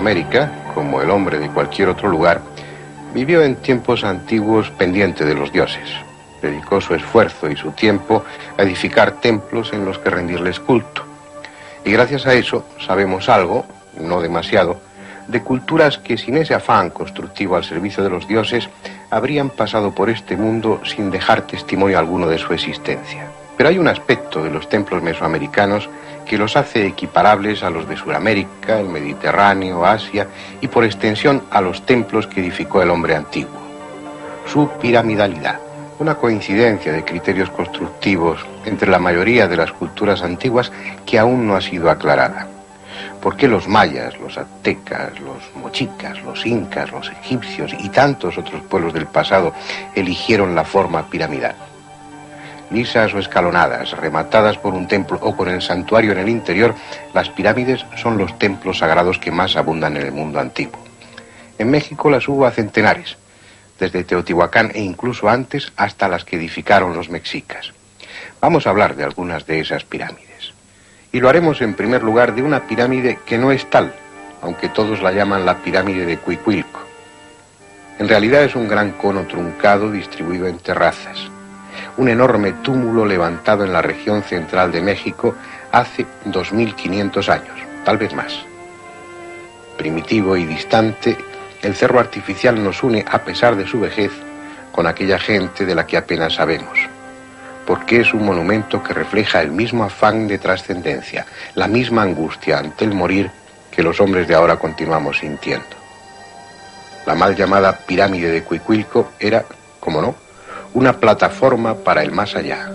Mesoamérica, como el hombre de cualquier otro lugar, vivió en tiempos antiguos pendiente de los dioses. Dedicó su esfuerzo y su tiempo a edificar templos en los que rendirles culto. Y gracias a eso sabemos algo, no demasiado, de culturas que sin ese afán constructivo al servicio de los dioses habrían pasado por este mundo sin dejar testimonio alguno de su existencia. Pero hay un aspecto de los templos mesoamericanos que los hace equiparables a los de Sudamérica, el Mediterráneo, Asia y por extensión a los templos que edificó el hombre antiguo. Su piramidalidad, una coincidencia de criterios constructivos entre la mayoría de las culturas antiguas que aún no ha sido aclarada. ¿Por qué los mayas, los aztecas, los mochicas, los incas, los egipcios y tantos otros pueblos del pasado eligieron la forma piramidal? Lisas o escalonadas, rematadas por un templo o con el santuario en el interior, las pirámides son los templos sagrados que más abundan en el mundo antiguo. En México las hubo a centenares, desde Teotihuacán e incluso antes hasta las que edificaron los mexicas. Vamos a hablar de algunas de esas pirámides. Y lo haremos en primer lugar de una pirámide que no es tal, aunque todos la llaman la pirámide de Cuicuilco. En realidad es un gran cono truncado distribuido en terrazas. Un enorme túmulo levantado en la región central de México hace 2500 años, tal vez más. Primitivo y distante, el cerro artificial nos une, a pesar de su vejez, con aquella gente de la que apenas sabemos. Porque es un monumento que refleja el mismo afán de trascendencia, la misma angustia ante el morir que los hombres de ahora continuamos sintiendo. La mal llamada pirámide de Cuicuilco era, como no, una plataforma para el más allá,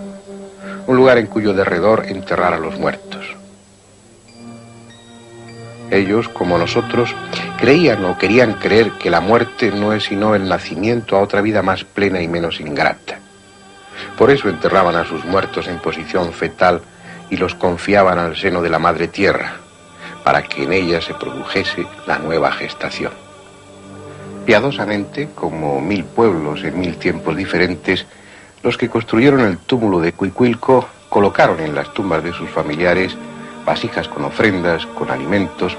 un lugar en cuyo derredor enterrar a los muertos. Ellos, como nosotros, creían o querían creer que la muerte no es sino el nacimiento a otra vida más plena y menos ingrata. Por eso enterraban a sus muertos en posición fetal y los confiaban al seno de la madre tierra, para que en ella se produjese la nueva gestación. Piadosamente, como 1000 pueblos en 1000 tiempos diferentes, los que construyeron el túmulo de Cuicuilco colocaron en las tumbas de sus familiares vasijas con ofrendas, con alimentos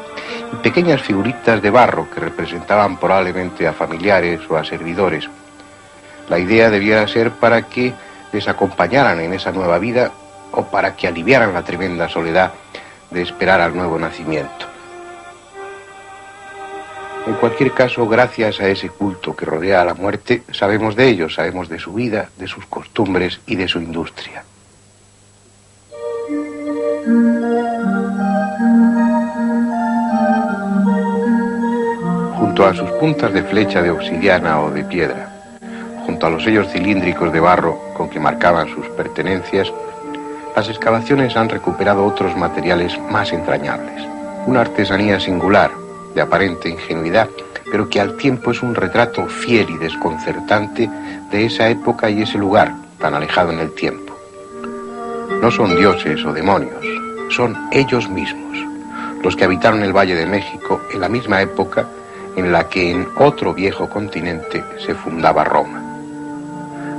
y pequeñas figuritas de barro que representaban probablemente a familiares o a servidores. La idea debía ser para que les acompañaran en esa nueva vida o para que aliviaran la tremenda soledad de esperar al nuevo nacimiento. En cualquier caso, gracias a ese culto que rodea a la muerte, sabemos de ellos, sabemos de su vida, de sus costumbres y de su industria. Junto a sus puntas de flecha de obsidiana o de piedra, junto a los sellos cilíndricos de barro con que marcaban sus pertenencias, las excavaciones han recuperado otros materiales más entrañables. Una artesanía singular, de aparente ingenuidad, pero que al tiempo es un retrato fiel y desconcertante de esa época y ese lugar tan alejado en el tiempo. No son dioses o demonios, son ellos mismos, los que habitaron el Valle de México en la misma época en la que en otro viejo continente se fundaba Roma.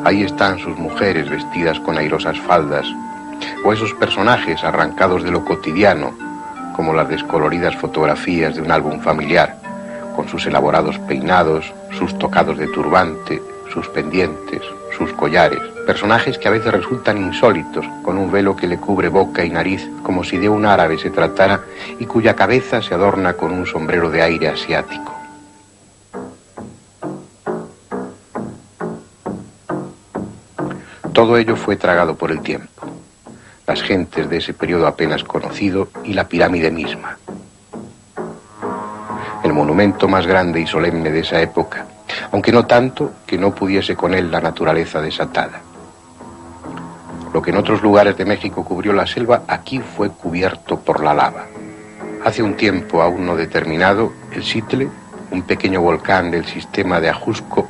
Ahí están sus mujeres vestidas con airosas faldas, o esos personajes arrancados de lo cotidiano, como las descoloridas fotografías de un álbum familiar, con sus elaborados peinados, sus tocados de turbante, sus pendientes, sus collares, personajes que a veces resultan insólitos, con un velo que le cubre boca y nariz, como si de un árabe se tratara, y cuya cabeza se adorna con un sombrero de aire asiático. Todo ello fue tragado por el tiempo, las gentes de ese periodo apenas conocido y la pirámide misma. El monumento más grande y solemne de esa época, aunque no tanto que no pudiese con él la naturaleza desatada. Lo que en otros lugares de México cubrió la selva, aquí fue cubierto por la lava. Hace un tiempo aún no determinado, el Xitle, un pequeño volcán del sistema de Ajusco,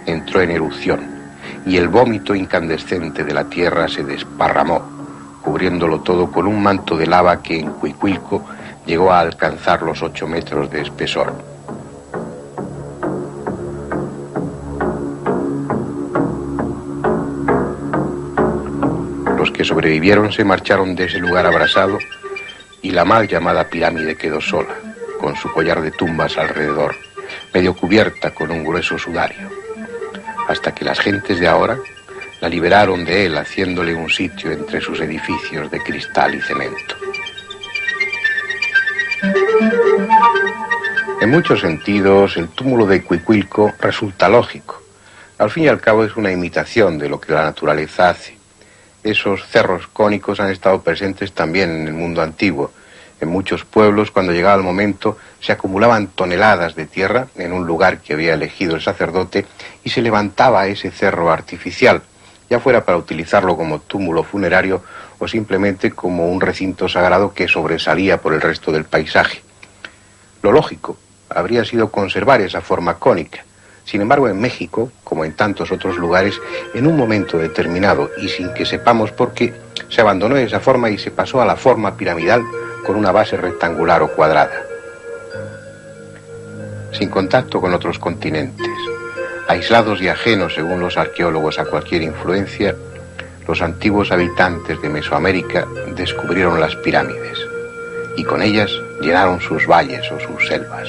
entró en erupción y el vómito incandescente de la tierra se desparramó, cubriéndolo todo con un manto de lava que en Cuicuilco llegó a alcanzar los 8 metros de espesor. Los que sobrevivieron se marcharon de ese lugar abrasado y la mal llamada pirámide quedó sola, con su collar de tumbas alrededor, medio cubierta con un grueso sudario, hasta que las gentes de ahora la liberaron de él, haciéndole un sitio entre sus edificios de cristal y cemento. En muchos sentidos, el túmulo de Cuicuilco resulta lógico. Al fin y al cabo es una imitación de lo que la naturaleza hace. Esos cerros cónicos han estado presentes también en el mundo antiguo. En muchos pueblos, cuando llegaba el momento, se acumulaban toneladas de tierra en un lugar que había elegido el sacerdote y se levantaba ese cerro artificial, ya fuera para utilizarlo como túmulo funerario o simplemente como un recinto sagrado que sobresalía por el resto del paisaje. Lo lógico habría sido conservar esa forma cónica. Sin embargo, en México, como en tantos otros lugares, en un momento determinado y sin que sepamos por qué, se abandonó esa forma y se pasó a la forma piramidal con una base rectangular o cuadrada. Sin contacto con otros continentes, aislados y ajenos, según los arqueólogos, a cualquier influencia, los antiguos habitantes de Mesoamérica descubrieron las pirámides y con ellas llenaron sus valles o sus selvas.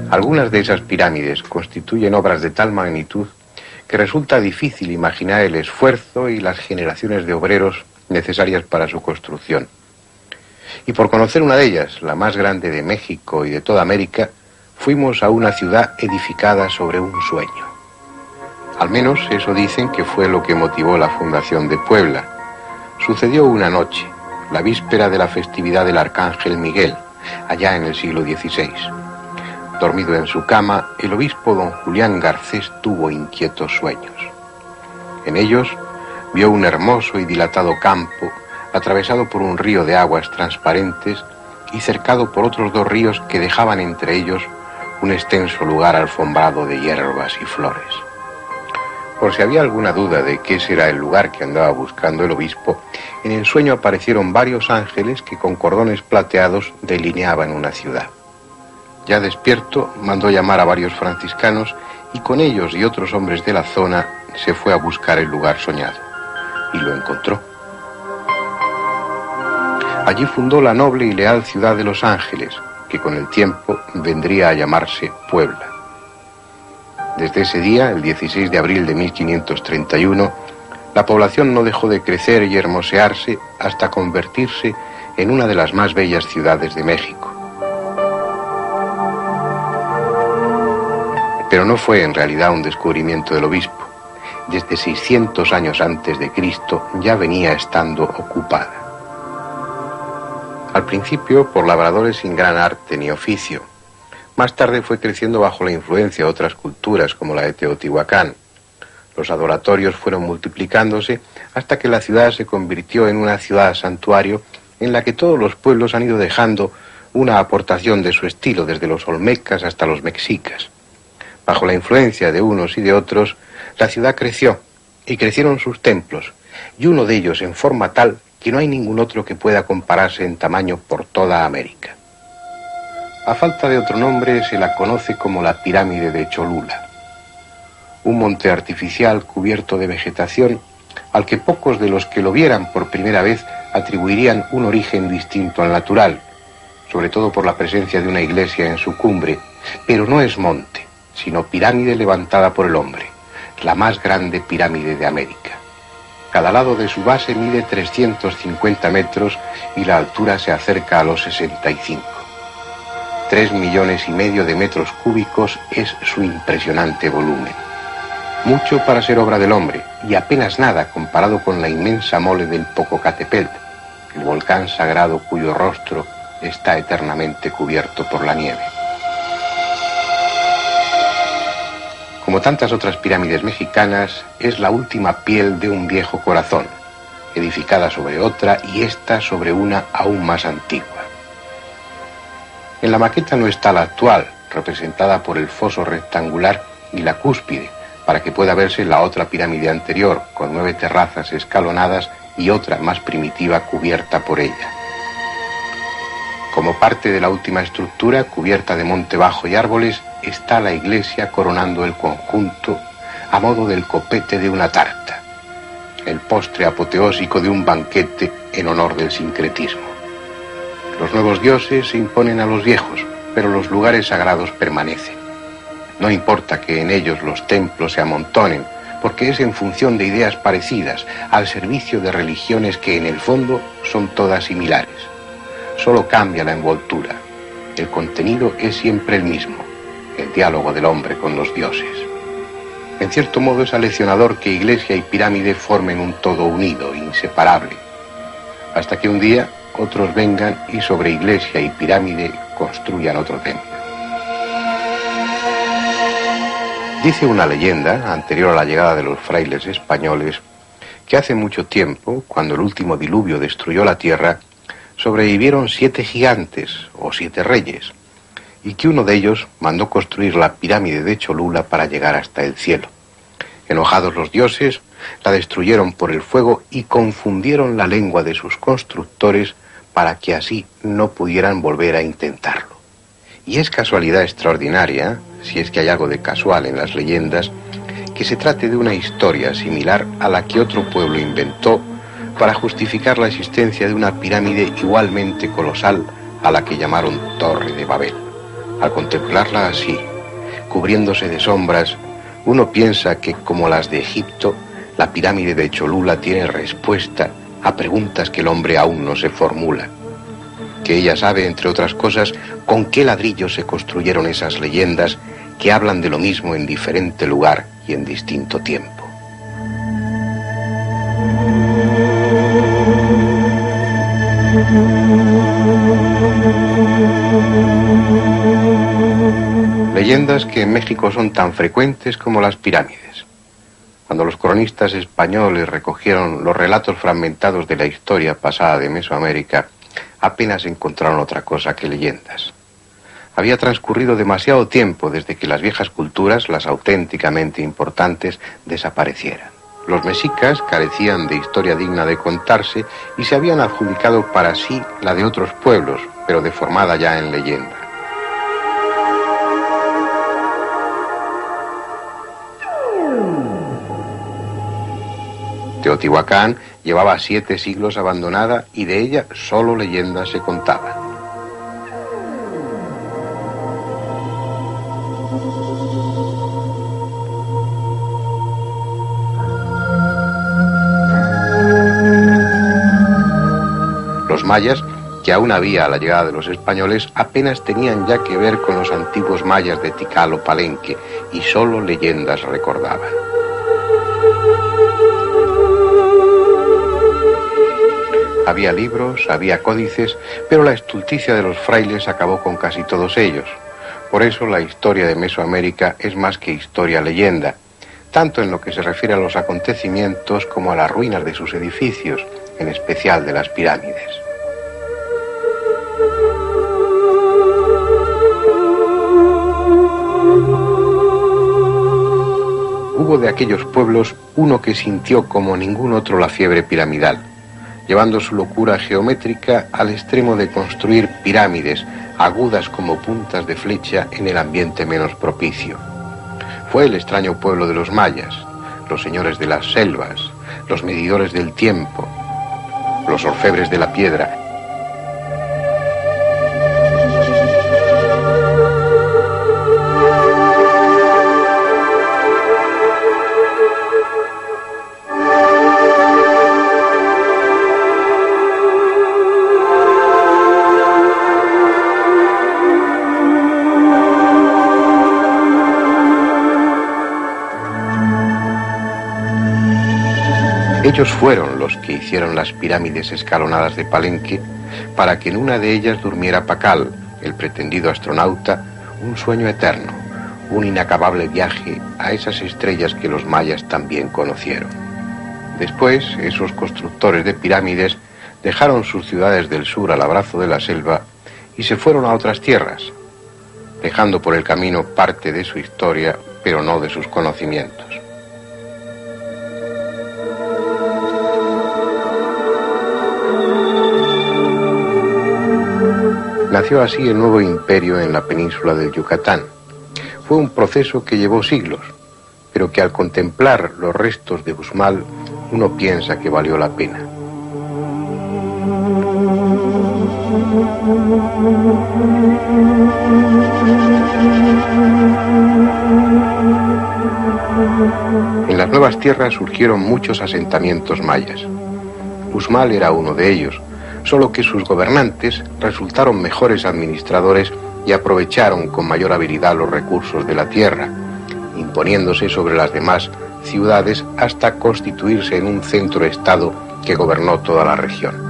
Algunas de esas pirámides constituyen obras de tal magnitud que resulta difícil imaginar el esfuerzo y las generaciones de obreros necesarias para su construcción. Y por conocer una de ellas, la más grande de México y de toda América, fuimos a una ciudad edificada sobre un sueño. Al menos eso dicen que fue lo que motivó la fundación de Puebla. Sucedió una noche, la víspera de la festividad del Arcángel Miguel, allá en el siglo XVI. Dormido en su cama, el obispo don Julián Garcés tuvo inquietos sueños. En ellos vio un hermoso y dilatado campo, atravesado por un río de aguas transparentes y cercado por otros dos ríos que dejaban entre ellos un extenso lugar alfombrado de hierbas y flores. Por si había alguna duda de qué será el lugar que andaba buscando el obispo, en el sueño aparecieron varios ángeles que con cordones plateados delineaban una ciudad. Ya despierto, mandó llamar a varios franciscanos y con ellos y otros hombres de la zona se fue a buscar el lugar soñado. Y lo encontró. Allí fundó la noble y leal ciudad de Los Ángeles, que con el tiempo vendría a llamarse Puebla. Desde ese día, el 16 de abril de 1531, la población no dejó de crecer y hermosearse hasta convertirse en una de las más bellas ciudades de México. Pero no fue en realidad un descubrimiento del obispo. Desde 600 años antes de Cristo ya venía estando ocupada. Al principio por labradores sin gran arte ni oficio. Más tarde fue creciendo bajo la influencia de otras culturas como la de Teotihuacán. Los adoratorios fueron multiplicándose hasta que la ciudad se convirtió en una ciudad santuario en la que todos los pueblos han ido dejando una aportación de su estilo, desde los olmecas hasta los mexicas. Bajo la influencia de unos y de otros, la ciudad creció y crecieron sus templos, y uno de ellos en forma tal que no hay ningún otro que pueda compararse en tamaño por toda América. A falta de otro nombre, se la conoce como la pirámide de Cholula, un monte artificial cubierto de vegetación al que pocos de los que lo vieran por primera vez atribuirían un origen distinto al natural, sobre todo por la presencia de una iglesia en su cumbre, pero no es monte, sino pirámide levantada por el hombre, la más grande pirámide de América. Cada lado de su base mide 350 metros y la altura se acerca a los 65. 3,5 millones de metros cúbicos es su impresionante volumen. Mucho para ser obra del hombre y apenas nada comparado con la inmensa mole del Popocatépetl, el volcán sagrado cuyo rostro está eternamente cubierto por la nieve. Como tantas otras pirámides mexicanas, es la última piel de un viejo corazón, edificada sobre otra y esta sobre una aún más antigua. En la maqueta no está la actual, representada por el foso rectangular y la cúspide, para que pueda verse la otra pirámide anterior, con 9 terrazas escalonadas y otra más primitiva cubierta por ella. Como parte de la última estructura, cubierta de monte bajo y árboles, está la iglesia coronando el conjunto a modo del copete de una tarta. el postre apoteósico de un banquete en honor del sincretismo. Los nuevos dioses se imponen a los viejos, pero los lugares sagrados permanecen. No importa que en ellos los templos se amontonen, porque es en función de ideas parecidas, al servicio de religiones que en el fondo son todas similares. Solo cambia la envoltura. El contenido es siempre el mismo, el diálogo del hombre con los dioses. En cierto modo es aleccionador que iglesia y pirámide formen un todo unido, inseparable, hasta que un día otros vengan y sobre iglesia y pirámide construyan otro templo. Dice una leyenda, anterior a la llegada de los frailes españoles, que hace mucho tiempo, cuando el último diluvio destruyó la tierra, sobrevivieron 7 gigantes o 7 reyes, y que uno de ellos mandó construir la pirámide de Cholula para llegar hasta el cielo. Enojados los dioses, la destruyeron por el fuego y confundieron la lengua de sus constructores para que así no pudieran volver a intentarlo. Y es casualidad extraordinaria, si es que hay algo de casual en las leyendas, que se trate de una historia similar a la que otro pueblo inventó para justificar la existencia de una pirámide igualmente colosal a la que llamaron Torre de Babel. Al contemplarla así, cubriéndose de sombras, uno piensa que, como las de Egipto, la pirámide de Cholula tiene respuesta a preguntas que el hombre aún no se formula. Que ella sabe, entre otras cosas, con qué ladrillos se construyeron esas leyendas que hablan de lo mismo en diferente lugar y en distinto tiempo. Leyendas que en México son tan frecuentes como las pirámides. Cuando los cronistas españoles recogieron los relatos fragmentados de la historia pasada de Mesoamérica, apenas encontraron otra cosa que leyendas. Había transcurrido demasiado tiempo desde que las viejas culturas, las auténticamente importantes, desaparecieran. Los mexicas carecían de historia digna de contarse y se habían adjudicado para sí la de otros pueblos, pero deformada ya en leyenda. Teotihuacán llevaba 7 siglos abandonada y de ella solo leyendas se contaban. Los mayas, que aún había a la llegada de los españoles, apenas tenían ya que ver con los antiguos mayas de Tikal o Palenque y solo leyendas recordaban. Había libros, había códices, pero la estulticia de los frailes acabó con casi todos ellos. Por eso la historia de Mesoamérica es más que historia-leyenda, tanto en lo que se refiere a los acontecimientos como a las ruinas de sus edificios, en especial de las pirámides. Hubo de aquellos pueblos uno que sintió como ningún otro la fiebre piramidal, llevando su locura geométrica al extremo de construir pirámides agudas como puntas de flecha en el ambiente menos propicio. Fue el extraño pueblo de los mayas, los señores de las selvas, los medidores del tiempo, los orfebres de la piedra. Ellos fueron los que hicieron las pirámides escalonadas de Palenque para que en una de ellas durmiera Pacal, el pretendido astronauta, un sueño eterno, un inacabable viaje a esas estrellas que los mayas también conocieron. Después, esos constructores de pirámides dejaron sus ciudades del sur al abrazo de la selva y se fueron a otras tierras, dejando por el camino parte de su historia, pero no de sus conocimientos. Nació así el nuevo imperio en la península del Yucatán. Fue un proceso que llevó siglos, pero que al contemplar los restos de Uxmal uno piensa que valió la pena. En las nuevas tierras surgieron muchos asentamientos mayas. Uxmal era uno de ellos, solo que sus gobernantes resultaron mejores administradores y aprovecharon con mayor habilidad los recursos de la tierra, imponiéndose sobre las demás ciudades hasta constituirse en un centro-estado que gobernó toda la región.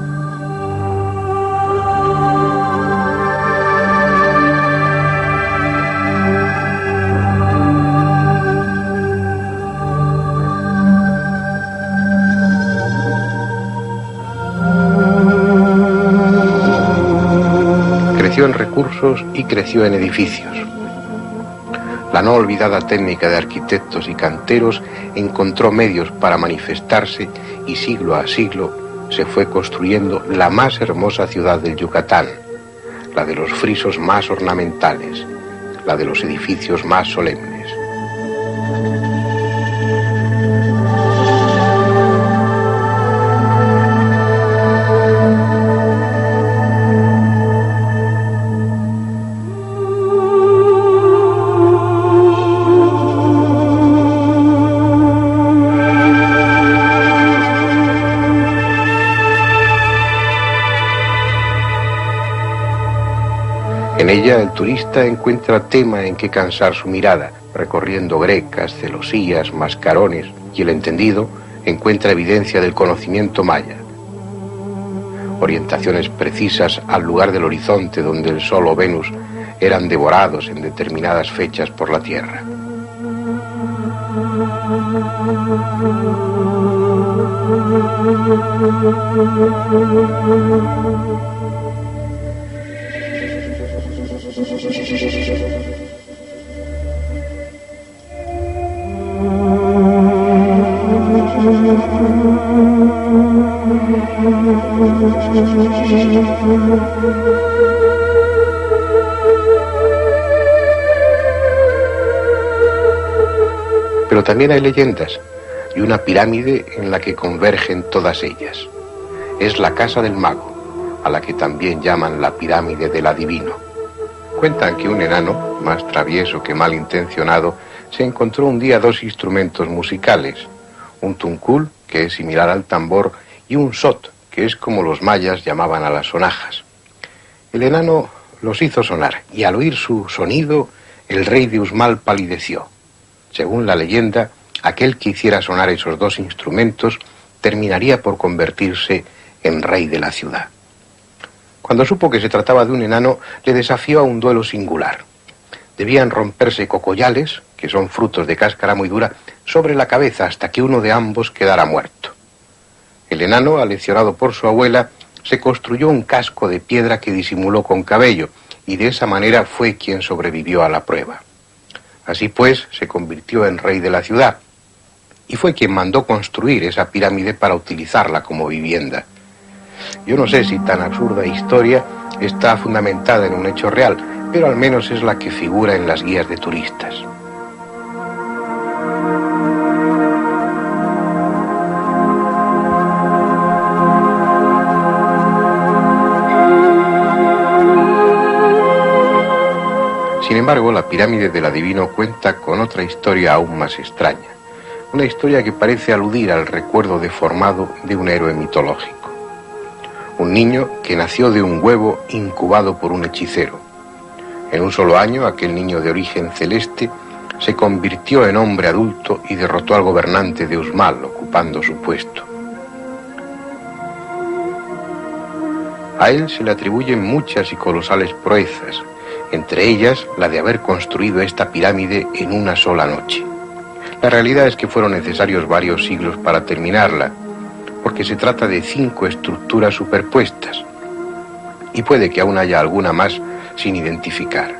Creció en recursos y creció en edificios. La no olvidada técnica de arquitectos y canteros encontró medios para manifestarse y siglo a siglo se fue construyendo la más hermosa ciudad del Yucatán, la de los frisos más ornamentales, la de los edificios más solemnes. En ella el turista encuentra tema en que cansar su mirada, recorriendo grecas, celosías, mascarones, y el entendido encuentra evidencia del conocimiento maya. Orientaciones precisas al lugar del horizonte donde el Sol o Venus eran devorados en determinadas fechas por la Tierra. Pero también hay leyendas y una pirámide en la que convergen todas ellas. Es la casa del mago, a la que también llaman la pirámide del adivino. Cuentan que un enano, más travieso que malintencionado, se encontró un día dos instrumentos musicales, un tuncul, que es similar al tambor, y un sot, que es como los mayas llamaban a las sonajas. El enano los hizo sonar, y al oír su sonido, el rey de Uxmal palideció. Según la leyenda, aquel que hiciera sonar esos dos instrumentos terminaría por convertirse en rey de la ciudad. Cuando supo que se trataba de un enano, le desafió a un duelo singular. Debían romperse cocoyales, que son frutos de cáscara muy dura, sobre la cabeza hasta que uno de ambos quedara muerto. El enano, aleccionado por su abuela, se construyó un casco de piedra que disimuló con cabello, y de esa manera fue quien sobrevivió a la prueba. Así pues, se convirtió en rey de la ciudad, y fue quien mandó construir esa pirámide para utilizarla como vivienda. Yo no sé si tan absurda historia está fundamentada en un hecho real, pero al menos es la que figura en las guías de turistas. Sin embargo, la pirámide del adivino cuenta con otra historia aún más extraña. Una historia que parece aludir al recuerdo deformado de un héroe mitológico. Un niño que nació de un huevo incubado por un hechicero. En un solo año, aquel niño de origen celeste se convirtió en hombre adulto y derrotó al gobernante de Uxmal, ocupando su puesto. A él se le atribuyen muchas y colosales proezas, entre ellas la de haber construido esta pirámide en una sola noche. La realidad es que fueron necesarios varios siglos para terminarla, porque se trata de 5 estructuras superpuestas, y puede que aún haya alguna más sin identificar.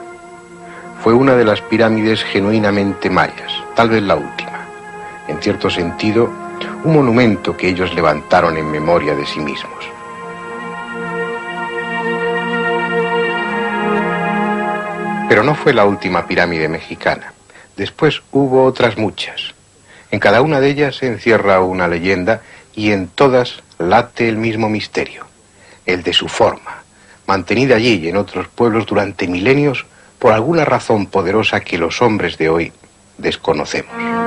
Fue una de las pirámides genuinamente mayas, tal vez la última. En cierto sentido, un monumento que ellos levantaron en memoria de sí mismos. Pero no fue la última pirámide mexicana. Después hubo otras muchas. En cada una de ellas se encierra una leyenda y en todas late el mismo misterio, el de su forma, mantenida allí y en otros pueblos durante milenios por alguna razón poderosa que los hombres de hoy desconocemos.